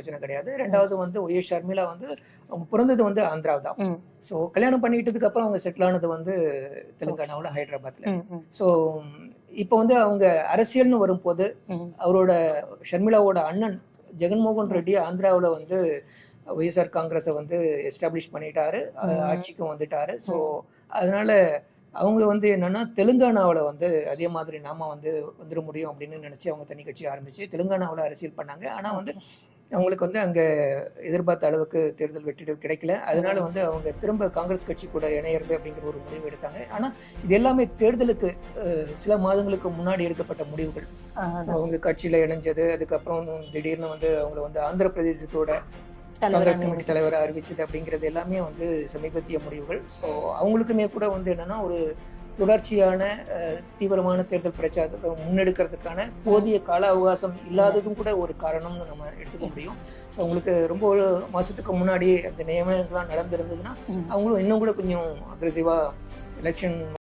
பிரச்சனை கிடையாது. ரெண்டாவது வந்து ஒய்எஸ் ஷர்மிளா வந்து அவங்க பிறந்தது வந்து ஆந்திரா தான். ஸோ கல்யாணம் பண்ணிக்கிட்டதுக்கு அப்புறம் அவங்க செட்டில் ஆனது வந்து தெலுங்கானாவில் ஹைதராபாத்ல. ஸோ இப்போ வந்து அவங்க அரசியல்னு வரும்போது அவரோட ஷர்மிளாவோட அண்ணன் ஜெகன்மோகன் ரெட்டி ஆந்திராவில் வந்து ஒய்எஸ்ஆர் காங்கிரஸை வந்து எஸ்டாப்ளிஷ் பண்ணிட்டாரு, ஆட்சிக்கும் வந்துட்டாரு. ஸோ அதனால அவங்க வந்து என்னன்னா தெலுங்கானாவில் வந்து அதே மாதிரி நாம வந்து வந்துட முடியும் அப்படின்னு நினைச்சு அவங்க தனி கட்சி ஆரம்பிச்சு தெலுங்கானாவில் அரசியல் பண்ணாங்க. ஆனால் வந்து அவங்களுக்கு வந்து அங்கே எதிர்பார்த்த அளவுக்கு தேர்தல் வெற்றி கிடைக்கல. அதனால வந்து அவங்க திரும்ப காங்கிரஸ் கட்சி கூட இணையிறது அப்படிங்கிற ஒரு முடிவு எடுத்தாங்க. ஆனால் இது எல்லாமே தேர்தலுக்கு சில மாதங்களுக்கு முன்னாடி எடுக்கப்பட்ட முடிவுகள். அவங்க கட்சியில் இணைஞ்சது, அதுக்கப்புறம் திடீர்னு வந்து அவங்களை வந்து ஆந்திர பிரதேசத்தோட காங்கிரஸ் கமிட்டி தலைவரை அறிவிச்சது அப்படிங்கிறது எல்லாமே வந்து சமீபத்திய முடிவுகள். ஸோ அவங்களுக்குமே கூட வந்து என்னன்னா ஒரு தொடர்ச்சியான தீவிரமான தேர்தல் பிரச்சாரத்தை முன்னெடுக்கிறதுக்கான போதிய கால அவகாசம் இல்லாததும் கூட ஒரு காரணம்னு நம்ம எடுத்துக்க முடியும். ஸோ அவங்களுக்கு ரொம்ப ஒரு மாசத்துக்கு முன்னாடி அந்த நியமனங்கள்லாம் நடந்திருந்ததுன்னா அவங்களும் இன்னும் கூட கொஞ்சம் அக்ரெசிவா எலெக்ஷன்